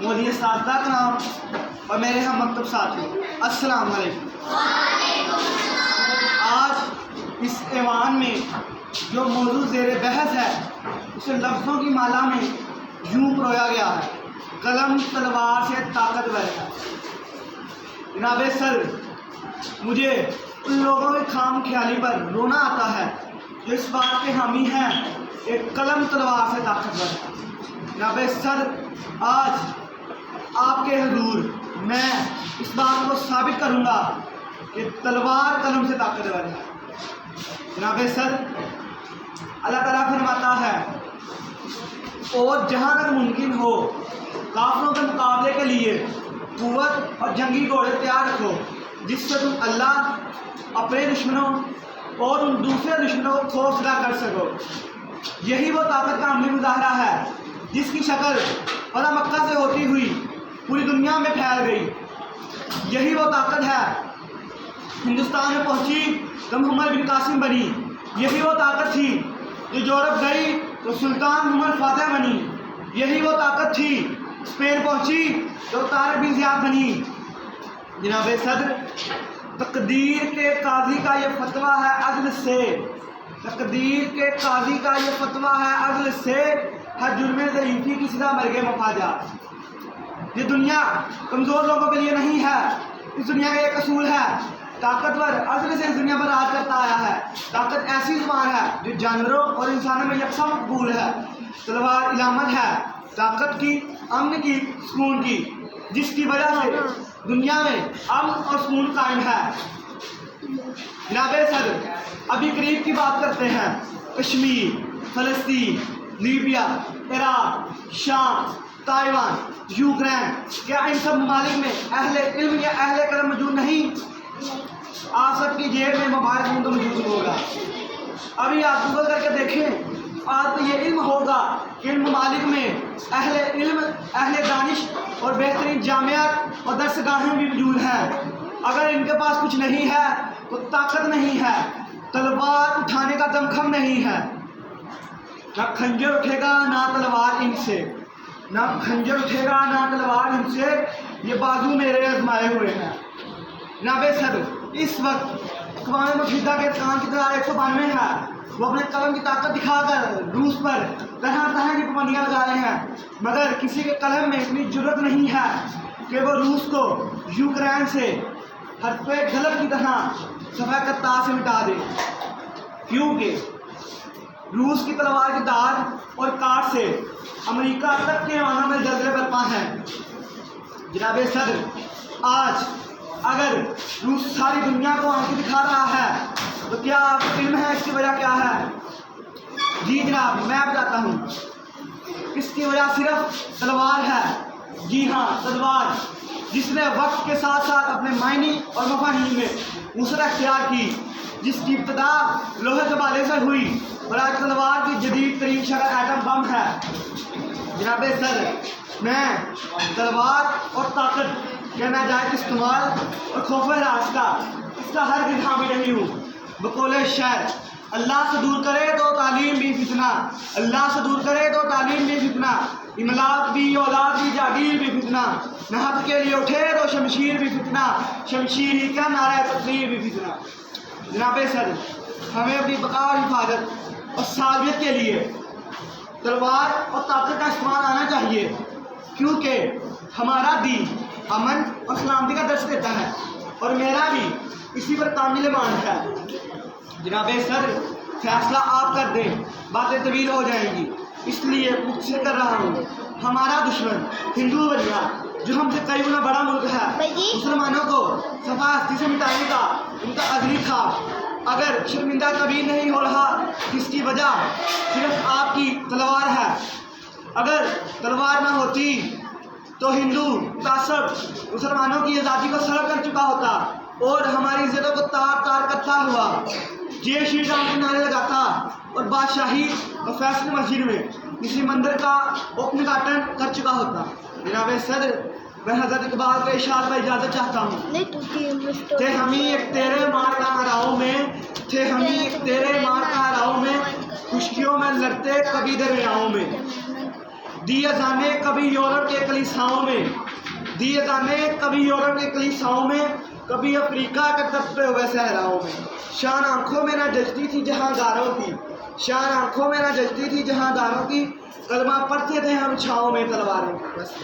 मोदी सादा का नाम और मेरे हम मकतब साथी अस्सलाम वालेकुम। आज इस ऐवान में जो मौजूद ज़ेर बहस है उसे लफ्ज़ों की माला में यूँ परोया गया है, कलम तलवार से ताकतवर है। जनाब सर, मुझे उन लोगों के खाम ख्याली पर रोना आता है जो इस बात के हामी हैं एक कलम तलवार से ताकतवर है। जनाब सर, आज आपके हुजूर मैं इस बात को साबित करूंगा कि तलवार कलम से ताकतवर है। जनाब सर, अल्लाह ताला फरमाता है और जहाँ तक मुमकिन हो काफिरों के मुकाबले के लिए कुव्वत और जंगी घोड़े तैयार रखो, जिससे तुम अल्लाह अपने दुश्मनों और उन दूसरे दुश्मनों को खौफजदा कर सको। यही वो ताकत का अमली मुजाहरा है जिसकी शक्ल फतह मक्का से होती हुई पूरी दुनिया में फैल गई। यही वो ताकत है हिंदुस्तान में पहुंची तो मोहम्मद बिन कासिम बनी। यही वो ताकत थी जो यूरोप गई तो सुल्तान मोहम्मद फातिह बनी। यही वो ताकत थी स्पेन पहुंची तो तारिक बिन ज़ियाद बनी। जनाब सदर, तकदीर के काजी का ये फतवा है अदल से, तकदीर के काजी का ये फतवा है अदल से, हर जुर्म ज़ईफ़ी की सज़ा मर गए मफाजा। ये दुनिया कमज़ोर लोगों के लिए नहीं है, इस दुनिया का एक असूल है, ताकतवर अदल से इस दुनिया पर राज करता आया है। ताकत ऐसी ज़ुबान है जो जानवरों और इंसानों में यकसा मकबूल है। तलवार इलामत है ताकत की, अमन की, सुकून की, जिसकी वजह से दुनिया में अमन और सुकून कायम है। जनाब सदर, अभी करीब की बात करते हैं। कश्मीर, फ़लस्तीन, लीबिया, इराक, शाम, ताइवान, यूक्रेन, क्या इन सब ममालिक में अहले इल्म या अहले कलम मौजूद नहीं? आप सबकी जेब में मोबाइल फ़ोन तो मौजूद होगा। अभी आप गूगल करके देखें, आपको ये इल्म होगा कि इन ममालिक में अहले इल्म, अहले दानिश और बेहतरीन जामियात और दरसगाहें भी मौजूद हैं। अगर इनके पास कुछ नहीं है तो ताकत नहीं है, तलवार उठाने का दमखम नहीं है। ना खंजर उठेगा ना तलवार इनसे, ना खंजर उठेगा ना तलवार इनसे, ये बाजू मेरे आजमाए हुए हैं। जनाब सदर, इस वक्त अक़वाम मुत्तहिदा के कान की तादाद 192 है। वो अपने कलम की ताकत दिखाकर रूस पर तरह तरह की पाबंदियाँ लगा रहे हैं, मगर किसी के कलम में इतनी जुर्रत नहीं है कि वो रूस को यूक्रेन से हरफे गलत की तरह सफ़ा कत्ता से मिटा दे। क्योंकि रूस की तलवार की धार और काट से अमेरिका तक के ऐवानों में जलजले बरपा हैं। जनाब सदर, आज अगर रूस सारी दुनिया को आंखें दिखा रहा है तो क्या आपको इल्म है इसकी वजह क्या है? जी जनाब, मैं बताता हूँ। इसकी वजह सिर्फ तलवार है। जी हाँ, तलवार, जिसने वक्त के साथ साथ अपने मायने और मफाहीम में वुसअत अख्तियार की, जिसकी इब्तिदा लोहे तबाले से हुई और आज तलवार की जदीद तरीन शक्ल एटम बम है। जनाब सर, मैं तलवार और ताकत के नाजायज़ इस्तेमाल और खौफ राज का इसका हर दिन हामी रही हूँ। बकौले शायर, अल्लाह से दूर करे तो तालीम भी फितना, अल्लाह से दूर करे तो तालीम भी फितना, इमलाक भी औलाद भी जागीर भी फितना, नहक के लिए उठे तो शमशीर भी फितना, शमशीर ही क्या नारा तकदीर भी फितना। जनाब सर, हमें अपनी बका और हिफाजत और साबियत के लिए तलवार और ताकत का इस्तेमाल आना चाहिए, क्योंकि हमारा दीन अमन और सलामती का दर्श देता है और मेरा भी इसी पर कामिल ईमान है। जनाब सर, फैसला आप कर दें, बातें तवील हो जाएंगी, इसलिए मुझसे कर रहा हूँ। हमारा दुश्मन हिंदू वरिया जो हमसे कई गुना बड़ा मुल्क है, मुसलमानों को सफास्ती से मिटाने का उनका अज़ली था। अगर शर्मिंदा कभी नहीं हो रहा, इसकी वजह सिर्फ आपकी तलवार है। अगर तलवार न होती तो हिंदू तासब मुसलमानों की आज़ादी को सर कर चुका होता और हमारी इज्जतों को तार तार करता हुआ जय श्री राम के नारे लगाता और बादशाही और फैसल मस्जिद में किसी मंदिर का उद्घाटन कर चुका होता। जनाब सदर, मैं हज़रत इकबाल के इशारे पर इजाज़त चाहता हूँ। थे हमी एक तेरे मार का हराओं में, थे हमी एक तेरे मार का हराओं में, खुशकियों में लड़ते कभी दरियाओं में। दिए जाने कभी यूरोप के कलीसियाओं में, दिए जाने कभी यूरोप के कलीसियाओं में, कभी अफ्रीका के तपते हुए सहराओं में। शान आंखों में ना जचती थी जहांदारों की, शान आंखों में ना जचती थी जहांदारों की, कलमा पढ़ते थे हम छाँव में तलवारों की। बस।